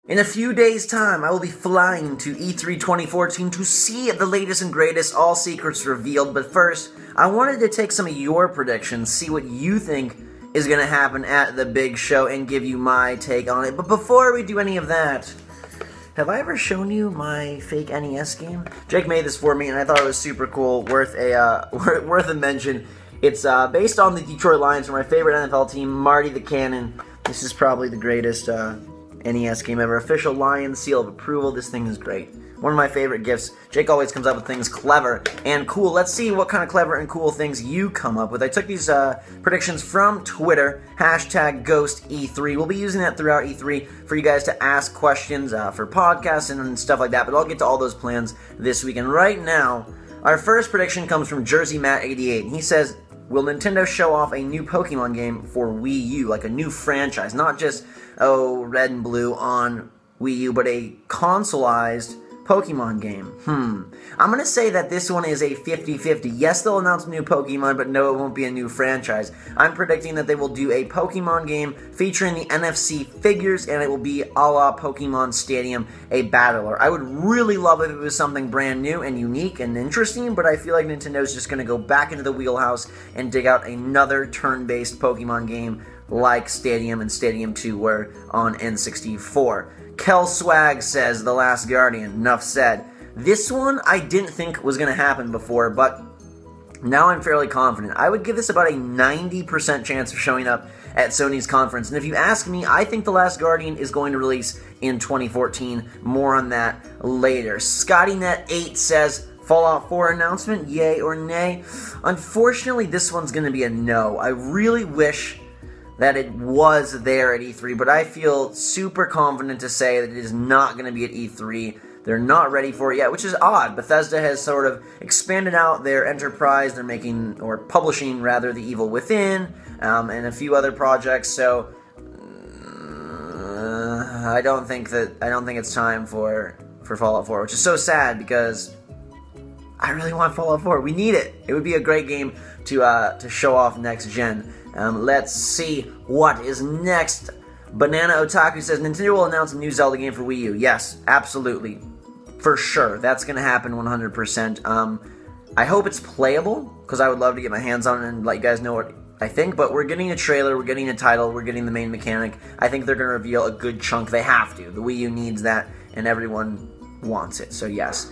In a few days' time, I will be flying to E3 2014 to see the latest and greatest, all secrets revealed, but first, I wanted to take some of your predictions, see what you think is going to happen at the big show, and give you my take on it. But before we do any of that, have I ever shown you my fake NES game? Jake made this for me, and I thought it was super cool, worth a mention. It's based on the Detroit Lions, my favorite NFL team, Marty the Cannon. This is probably the greatest NES game ever. Official Lions seal of approval. This thing is great. One of my favorite gifts. Jake always comes up with things clever and cool. Let's see what kind of clever and cool things you come up with. I took these predictions from Twitter, #GhostE3. We'll be using that throughout E3 for you guys to ask questions for podcasts and stuff like that, but I'll get to all those plans this week. And right now, our first prediction comes from Jersey Matt 88. He says, will Nintendo show off a new Pokemon game for Wii U, like a new franchise, not just Red and Blue on Wii U, but a consoleized Pokemon game? I'm going to say that this one is a 50-50. Yes, they'll announce a new Pokemon, but no, it won't be a new franchise. I'm predicting that they will do a Pokemon game featuring the NFC figures, and it will be a la Pokemon Stadium, a battler. I would really love it if it was something brand new and unique and interesting, but I feel like Nintendo's just going to go back into the wheelhouse and dig out another turn-based Pokemon game like Stadium and Stadium 2 were on N64. Kel Swag says, The Last Guardian. Enough said. This one I didn't think was going to happen before, but now I'm fairly confident. I would give this about a 90% chance of showing up at Sony's conference. And if you ask me, I think The Last Guardian is going to release in 2014. More on that later. ScottyNet8 says, Fallout 4 announcement, yay or nay? Unfortunately, this one's going to be a no. I really wish that it was there at E3, but I feel super confident to say that it is not going to be at E3. They're not ready for it yet, which is odd. Bethesda has sort of expanded out their enterprise. They're making, or publishing rather, The Evil Within, and a few other projects, so I don't think it's time for Fallout 4, which is so sad because I really want Fallout 4. We need it. It would be a great game to show off next gen. Let's see what is next. Banana Otaku says, Nintendo will announce a new Zelda game for Wii U. Yes, absolutely. For sure. That's going to happen 100%. I hope it's playable, because I would love to get my hands on it and let you guys know what I think, but we're getting a trailer, we're getting a title, we're getting the main mechanic. I think they're going to reveal a good chunk. They have to. The Wii U needs that, and everyone wants it, so yes.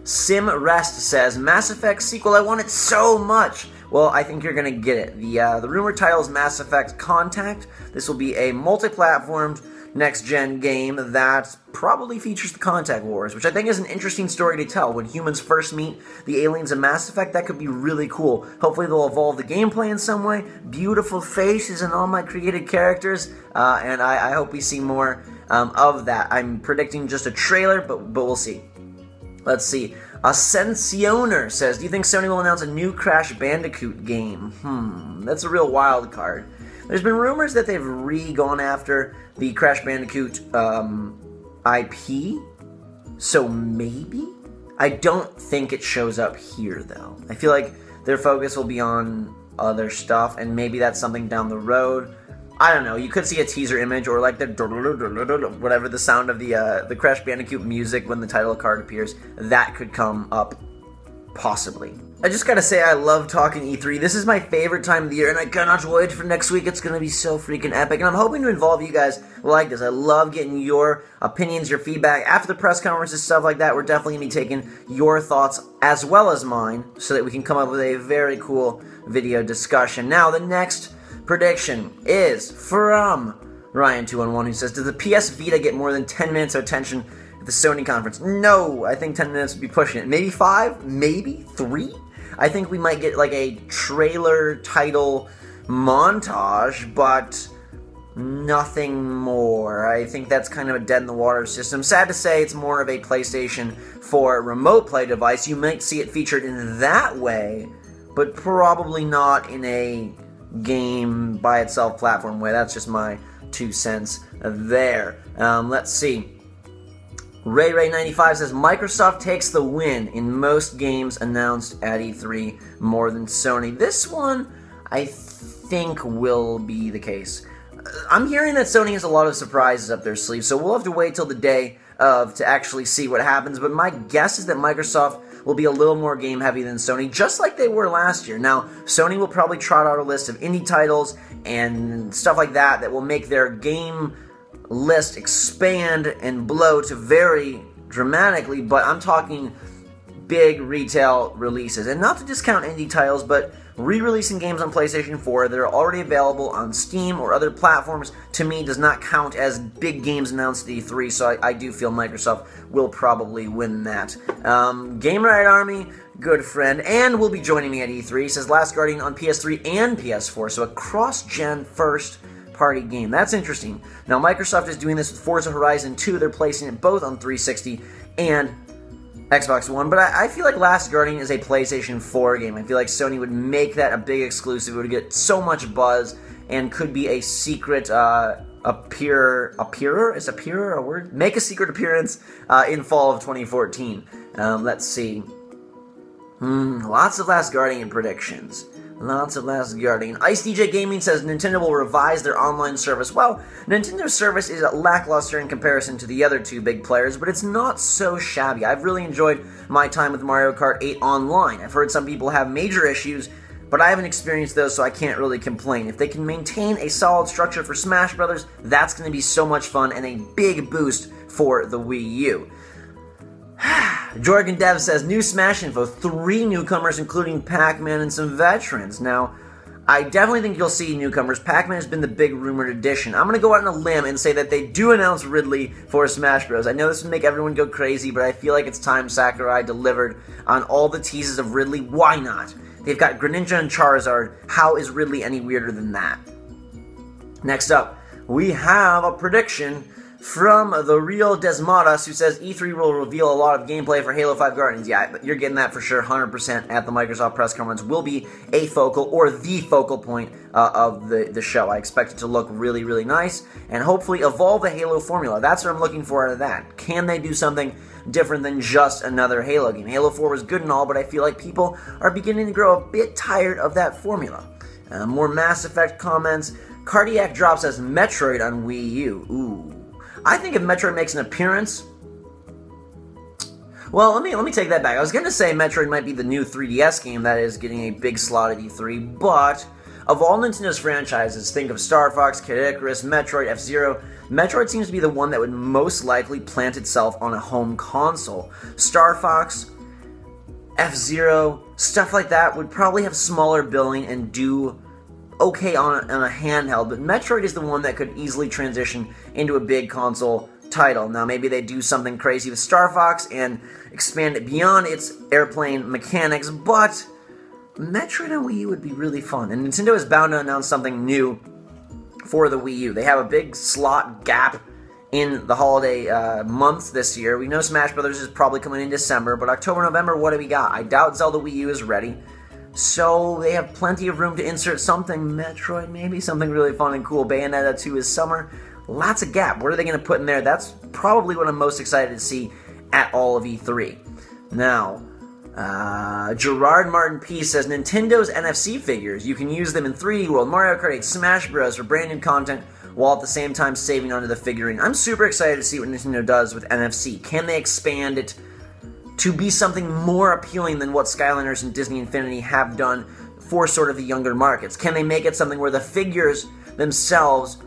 Sim Rest says, Mass Effect sequel, I want it so much. Well, I think you're going to get it. The rumored title is Mass Effect Contact. This will be a multi-platformed next-gen game that probably features the Contact Wars, which I think is an interesting story to tell. When humans first meet the aliens in Mass Effect, that could be really cool. Hopefully they'll evolve the gameplay in some way. Beautiful faces and all my created characters, and I hope we see more of that. I'm predicting just a trailer, but we'll see. Let's see. Ascensioner says, do you think Sony will announce a new Crash Bandicoot game? That's a real wild card. There's been rumors that they've gone after the Crash Bandicoot IP, so maybe? I don't think it shows up here, though. I feel like their focus will be on other stuff, and maybe that's something down the road. I don't know, you could see a teaser image, or like the whatever the sound of the Crash Bandicoot music when the title card appears. That could come up, possibly. I just gotta say, I love talking E3. This is my favorite time of the year, and I cannot wait for next week. It's gonna be so freaking epic, and I'm hoping to involve you guys like this. I love getting your opinions, your feedback. After the press conferences, stuff like that, we're definitely gonna be taking your thoughts as well as mine, so that we can come up with a very cool video discussion. Now, the next prediction is from Ryan211, who says, did the PS Vita get more than 10 minutes of attention at the Sony conference? No, I think 10 minutes would be pushing it. Maybe 5? Maybe 3? I think we might get like a trailer title montage, but nothing more. I think that's kind of a dead-in-the-water system. Sad to say, it's more of a PlayStation 4 remote play device. You might see it featured in that way, but probably not in a game by itself platform way. That's just my 2 cents there. Let's see. Ray95 says, Microsoft takes the win in most games announced at E3 more than Sony. This one, I think, will be the case. I'm hearing that Sony has a lot of surprises up their sleeve, so we'll have to wait till the day of to actually see what happens, but my guess is that Microsoft will be a little more game-heavy than Sony, just like they were last year. Now, Sony will probably trot out a list of indie titles and stuff like that that will make their game list expand and blow to vary dramatically, but I'm talking big retail releases. And not to discount indie titles, but re-releasing games on PlayStation 4 that are already available on Steam or other platforms, to me, does not count as big games announced at E3, so I do feel Microsoft will probably win that. Game Riot Army, good friend, and will be joining me at E3, says Last Guardian on PS3 and PS4, so a cross-gen first-party game. That's interesting. Now, Microsoft is doing this with Forza Horizon 2. They're placing it both on 360 and Xbox One, but I feel like Last Guardian is a PlayStation 4 game. I feel like Sony would make that a big exclusive. It would get so much buzz and could be a secret appearer? Is appearer a word? Make a secret appearance in fall of 2014. Let's see. Lots of Last Guardian predictions. Lots of Last Guardian. Ice DJ Gaming says Nintendo will revise their online service. Well, Nintendo's service is lackluster in comparison to the other two big players, but it's not so shabby. I've really enjoyed my time with Mario Kart 8 online. I've heard some people have major issues, but I haven't experienced those, so I can't really complain. If they can maintain a solid structure for Smash Brothers, that's going to be so much fun and a big boost for the Wii U. Jorgen Dev says, new Smash info, 3 newcomers including Pac-Man and some veterans. Now, I definitely think you'll see newcomers. Pac-Man has been the big rumored addition. I'm going to go out on a limb and say that they do announce Ridley for Smash Bros. I know this would make everyone go crazy, but I feel like it's time Sakurai delivered on all the teases of Ridley. Why not? They've got Greninja and Charizard. How is Ridley any weirder than that? Next up, we have a prediction from the real Desmatas, who says E3 will reveal a lot of gameplay for Halo 5 Guardians. Yeah, you're getting that for sure, 100% at the Microsoft press conference. Will be a focal, or the focal point of the show. I expect it to look really, really nice, and hopefully evolve the Halo formula. That's what I'm looking for out of that. Can they do something different than just another Halo game? Halo 4 was good and all, but I feel like people are beginning to grow a bit tired of that formula. More Mass Effect comments. Cardiac Drop says Metroid on Wii U. Ooh. I think if Metroid makes an appearance... Well, let me take that back. I was going to say Metroid might be the new 3DS game that is getting a big slot at E3, but of all Nintendo's franchises, think of Star Fox, Kid Icarus, Metroid, F-Zero, Metroid seems to be the one that would most likely plant itself on a home console. Star Fox, F-Zero, stuff like that would probably have smaller billing and do okay on a handheld, but Metroid is the one that could easily transition into a big console title. Now, maybe they do something crazy with Star Fox and expand it beyond its airplane mechanics, but Metroid on Wii U would be really fun, and Nintendo is bound to announce something new for the Wii U. They have a big slot gap in the holiday months this year. We know Smash Brothers is probably coming in December, but October, November, what do we got? I doubt Zelda Wii U is ready. So they have plenty of room to insert something. Metroid, maybe something really fun and cool. Bayonetta 2 is summer. Lots of gap. What are they going to put in there? That's probably what I'm most excited to see at all of E3. Now, Gerard Martin P says, Nintendo's NFC figures. You can use them in 3D World, Mario Kart 8, Smash Bros. For brand new content, while at the same time saving onto the figurine. I'm super excited to see what Nintendo does with NFC. Can they expand it to be something more appealing than what Skylanders and Disney Infinity have done for sort of the younger markets? Can they make it something where the figures themselves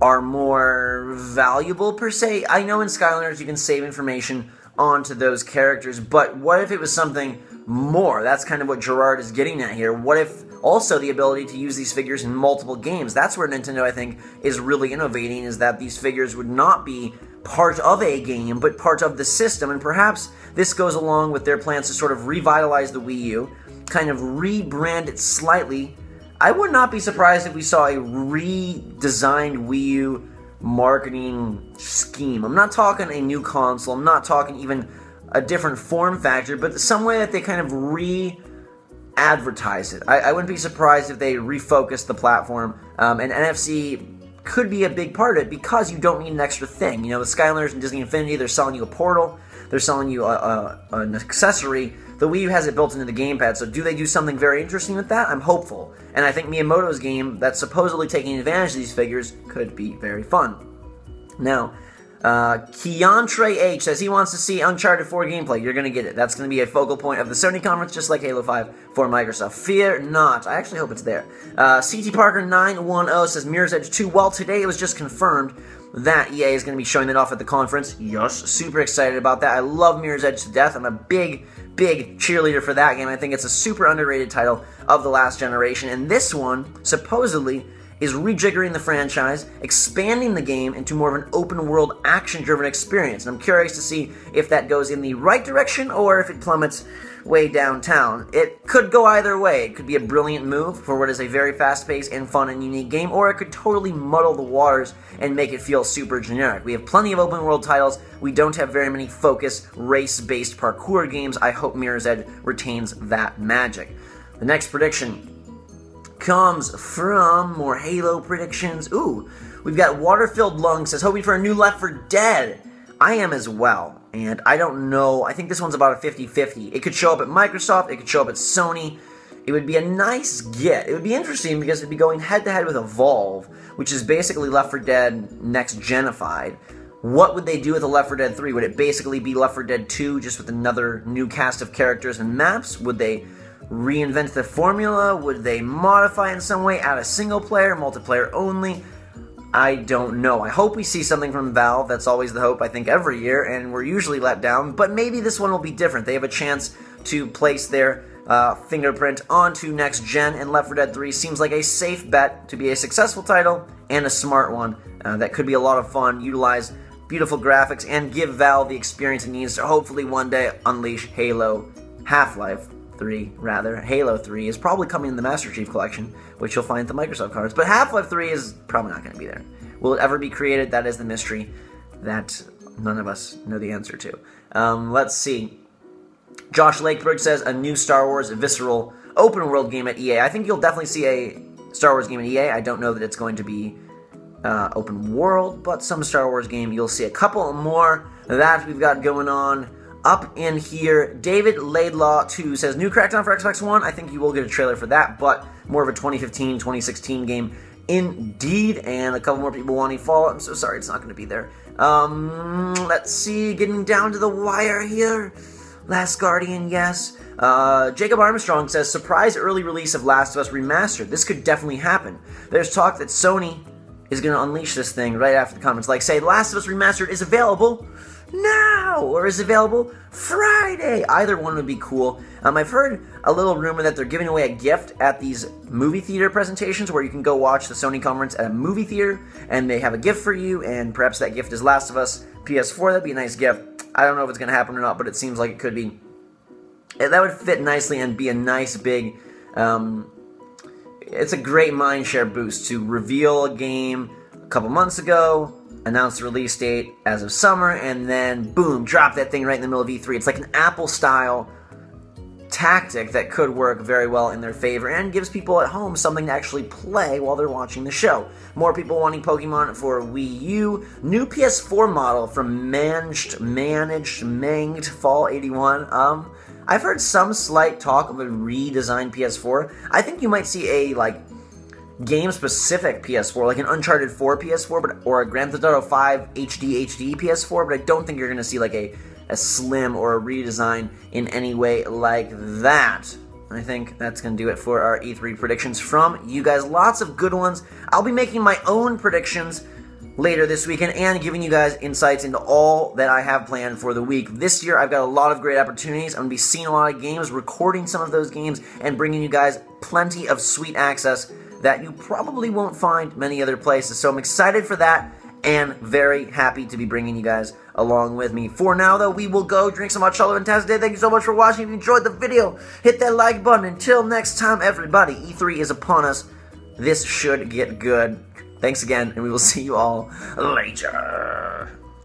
are more valuable, per se? I know in Skylanders you can save information onto those characters, but what if it was something more? That's kind of what Gerard is getting at here. What if also the ability to use these figures in multiple games? That's where Nintendo, I think, is really innovating, is that these figures would not be part of a game, but part of the system, and perhaps this goes along with their plans to sort of revitalize the Wii U, kind of rebrand it slightly. I would not be surprised if we saw a redesigned Wii U marketing scheme. I'm not talking a new console, I'm not talking even a different form factor, but some way that they kind of re-advertise it. I wouldn't be surprised if they refocus the platform, and NFC could be a big part of it because you don't need an extra thing. You know, with Skylanders and Disney Infinity, they're selling you a portal, they're selling you an accessory The Wii U has it built into the gamepad, so do they do something very interesting with that? I'm hopeful. And I think Miyamoto's game that's supposedly taking advantage of these figures could be very fun. Now, Keontre H says he wants to see Uncharted 4 gameplay. You're going to get it. That's going to be a focal point of the Sony conference, just like Halo 5 for Microsoft. Fear not. I actually hope it's there. CT Parker 910 says Mirror's Edge 2. Well, today it was just confirmed that EA is going to be showing it off at the conference. Yes, super excited about that. I love Mirror's Edge to death. I'm a big cheerleader for that game. I think it's a super underrated title of the last generation. And this one, supposedly, is rejiggering the franchise, expanding the game into more of an open-world, action-driven experience. And I'm curious to see if that goes in the right direction or if it plummets way downtown. It could go either way. It could be a brilliant move for what is a very fast-paced and fun and unique game, or it could totally muddle the waters and make it feel super generic. We have plenty of open-world titles. We don't have very many focused, race-based parkour games. I hope Mirror's Edge retains that magic. The next prediction comes from more Halo predictions. Ooh, we've got Water-Filled Lung says, hoping for a new Left 4 Dead. I am as well, and I don't know. I think this one's about a 50-50. It could show up at Microsoft. It could show up at Sony. It would be a nice get. It would be interesting because it'd be going head-to-head with Evolve, which is basically Left 4 Dead next-genified. What would they do with a Left 4 Dead 3? Would it basically be Left 4 Dead 2 just with another new cast of characters and maps? Would they reinvent the formula? Would they modify in some way, add a single player, multiplayer only? I don't know. I hope we see something from Valve. That's always the hope, I think, every year, and we're usually let down, but maybe this one will be different. They have a chance to place their fingerprint onto next gen, and Left 4 Dead 3 seems like a safe bet to be a successful title and a smart one that could be a lot of fun, utilize beautiful graphics, and give Valve the experience it needs to hopefully one day unleash Half-Life 3, rather. Halo 3 is probably coming in the Master Chief Collection, which you'll find at the Microsoft cards, but Half-Life 3 is probably not going to be there. Will it ever be created? That is the mystery that none of us know the answer to. Let's see. Josh Lakeberg says, a new Star Wars visceral open-world game at EA. I think you'll definitely see a Star Wars game at EA. I don't know that it's going to be open world, but some Star Wars game. You'll see a couple more that we've got going on up in here. David Laidlaw 2 says, new Crackdown for Xbox One. I think you will get a trailer for that, but more of a 2015, 2016 game indeed. And a couple more people wanting Fallout. I'm so sorry it's not going to be there. Let's see, getting down to the wire here. Last Guardian, yes. Jacob Armstrong says, surprise early release of Last of Us Remastered. This could definitely happen. There's talk that Sony is going to unleash this thing right after the comments. Like, say, Last of Us Remastered is available now, or is available Friday. Either one would be cool. I've heard a little rumor that they're giving away a gift at these movie theater presentations where you can go watch the Sony conference at a movie theater, and they have a gift for you, and perhaps that gift is Last of Us PS4. That'd be a nice gift. I don't know if it's going to happen or not, but it seems like it could be. That would fit nicely and be a nice big, it's a great mindshare boost to reveal a game a couple months ago, announce the release date as of summer, and then boom, drop that thing right in the middle of E3. It's like an Apple-style tactic that could work very well in their favor and gives people at home something to actually play while they're watching the show. More people wanting Pokemon for Wii U. New PS4 model from Manged Fall 81. I've heard some slight talk of a redesigned PS4. I think you might see a, like, game-specific PS4, like an Uncharted 4 PS4, or a Grand Theft Auto 5 HD PS4, but I don't think you're going to see, like, a slim or a redesign in any way like that. I think that's going to do it for our E3 predictions from you guys. Lots of good ones. I'll be making my own predictions later this weekend and giving you guys insights into all that I have planned for the week. This year, I've got a lot of great opportunities. I'm going to be seeing a lot of games, recording some of those games, and bringing you guys plenty of sweet access that you probably won't find many other places. So I'm excited for that and very happy to be bringing you guys along with me. For now, though, we will go drink some hot chocolate and test today. Thank you so much for watching. If you enjoyed the video, hit that like button. Until next time, everybody, E3 is upon us. This should get good. Thanks again, and we will see you all later.